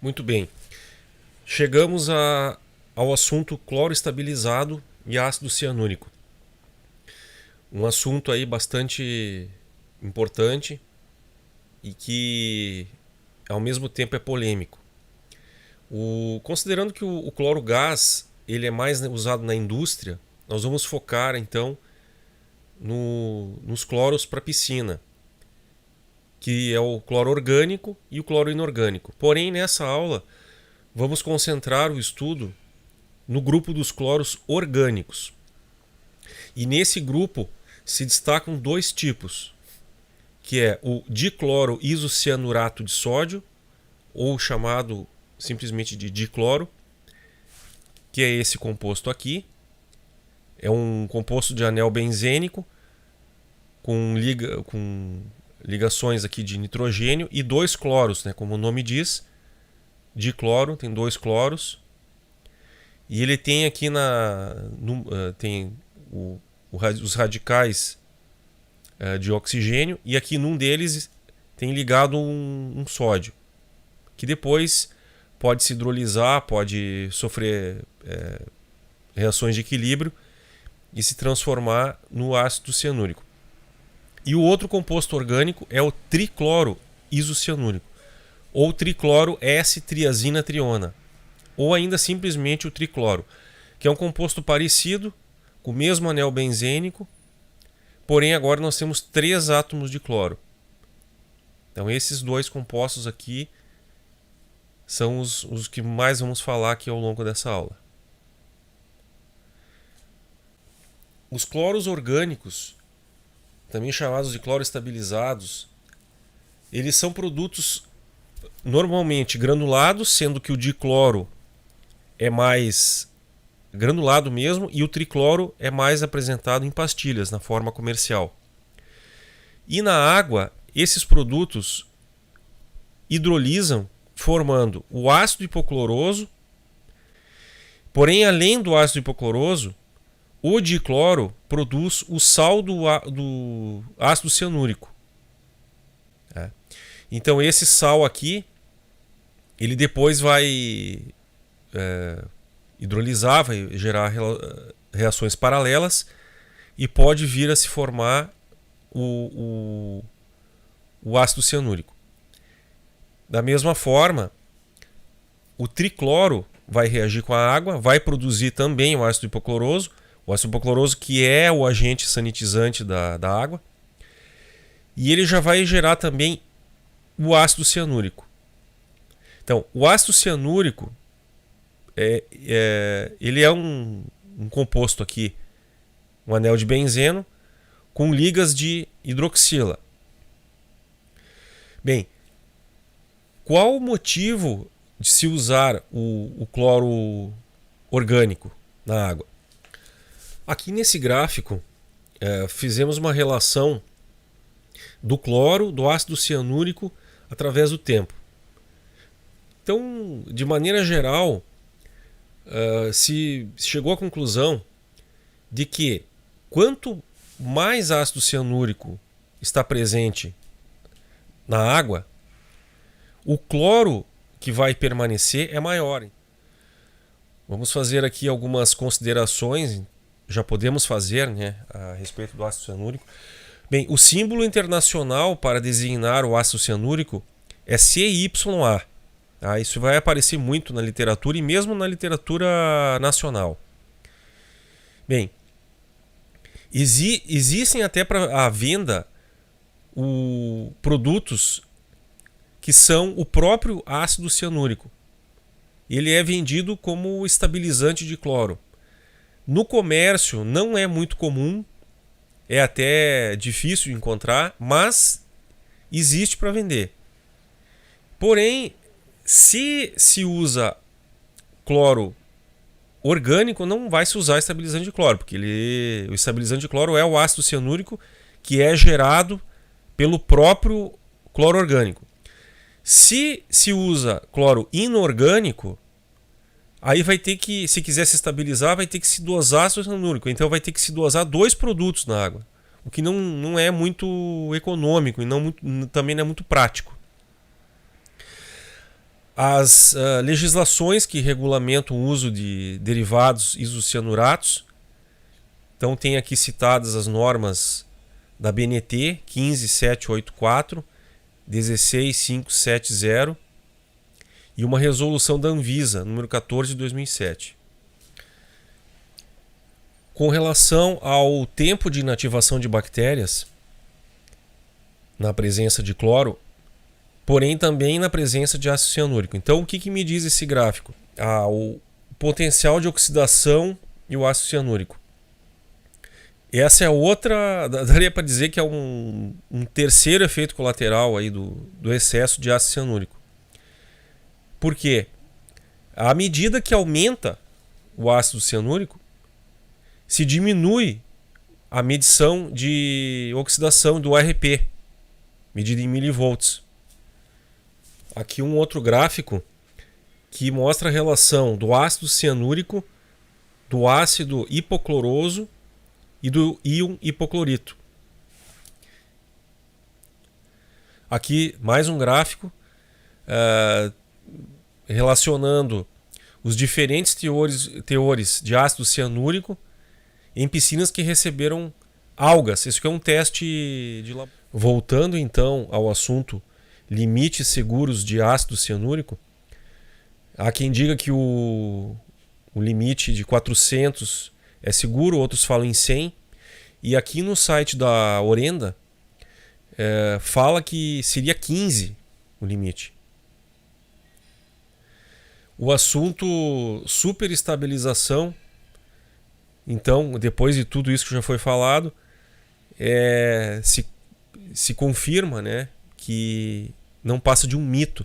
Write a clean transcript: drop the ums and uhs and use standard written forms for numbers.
Muito bem. Chegamos ao assunto cloro estabilizado e ácido cianúrico. Um assunto aí bastante importante e que ao mesmo tempo é polêmico. Considerando que o cloro gás ele é mais usado na indústria, nós vamos focar então nos cloros para piscina, que é o cloro orgânico e o cloro inorgânico. Porém, nessa aula, vamos concentrar o estudo no grupo dos cloros orgânicos. E nesse grupo se destacam dois tipos, que é o dicloro isocianurato de sódio, ou chamado simplesmente de dicloro, que é esse composto aqui. É um composto de anel benzênico com ligações aqui de nitrogênio e dois cloros, né, como o nome diz, dicloro, tem dois cloros. E ele tem aqui tem os radicais de oxigênio, e aqui num deles tem ligado um sódio, que depois pode se hidrolisar, pode sofrer reações de equilíbrio e se transformar no ácido cianúrico. E o outro composto orgânico é o tricloro isocianúrico, ou tricloro S-triazina-triona, ou ainda simplesmente o tricloro, que é um composto parecido, com o mesmo anel benzênico, porém agora nós temos 3 átomos de cloro. Então esses dois compostos aqui são os que mais vamos falar aqui ao longo dessa aula. Os cloros orgânicos, também chamados de cloro estabilizados, eles são produtos normalmente granulados, sendo que o dicloro é mais granulado mesmo e o tricloro é mais apresentado em pastilhas na forma comercial. E na água, esses produtos hidrolisam formando o ácido hipocloroso. Porém, além do ácido hipocloroso, o dicloro produz o sal do ácido cianúrico. Então esse sal aqui, ele depois vai hidrolisar, vai gerar reações paralelas e pode vir a se formar o ácido cianúrico. Da mesma forma, o tricloro vai reagir com a água, vai produzir também o ácido hipocloroso, que é o agente sanitizante da água, e ele já vai gerar também o ácido cianúrico. Então, o ácido cianúrico ele é um composto aqui, um anel de benzeno com ligas de hidroxila. Bem, qual o motivo de se usar o cloro orgânico na água? Aqui nesse gráfico fizemos uma relação do cloro, do ácido cianúrico através do tempo. Então, de maneira geral, se chegou à conclusão de que quanto mais ácido cianúrico está presente na água, o cloro que vai permanecer é maior. Vamos fazer aqui algumas considerações, já podemos fazer, né, a respeito do ácido cianúrico. Bem, o símbolo internacional para designar o ácido cianúrico é CYA. Isso vai aparecer muito na literatura e mesmo na literatura nacional. Bem, existem até para a venda produtos que são o próprio ácido cianúrico. Ele é vendido como estabilizante de cloro. No comércio não é muito comum, é até difícil de encontrar, mas existe para vender. Porém, se se usa cloro orgânico, não vai se usar estabilizante de cloro, porque o estabilizante de cloro é o ácido cianúrico que é gerado pelo próprio cloro orgânico. Se se usa cloro inorgânico, aí vai ter que, se quiser se estabilizar, vai ter que se dosar ácido cianúrico. Então vai ter que se dosar 2 produtos na água, o que não é muito econômico e também não é muito prático. As legislações que regulamentam o uso de derivados isocianuratos. Então tem aqui citadas as normas da BNT 15784, 16570 e uma resolução da Anvisa, número 14 de 2007. Com relação ao tempo de inativação de bactérias na presença de cloro, porém também na presença de ácido cianúrico. Então o que me diz esse gráfico? O potencial de oxidação e o ácido cianúrico. Essa é outra, daria para dizer que é um terceiro efeito colateral aí do excesso de ácido cianúrico. Por quê? À medida que aumenta o ácido cianúrico, se diminui a medição de oxidação do ARP, medida em milivolts. Aqui um outro gráfico que mostra a relação do ácido cianúrico, do ácido hipocloroso e do íon hipoclorito. Aqui mais um gráfico relacionando os diferentes teores de ácido cianúrico em piscinas que receberam algas. Isso aqui é um teste de laboratório. Voltando então ao assunto limites seguros de ácido cianúrico, há quem diga que o limite de 400 é seguro, outros falam em 100. E aqui no site da Orenda fala que seria 15 o limite. O assunto superestabilização, então, depois de tudo isso que já foi falado, se confirma, né, que não passa de um mito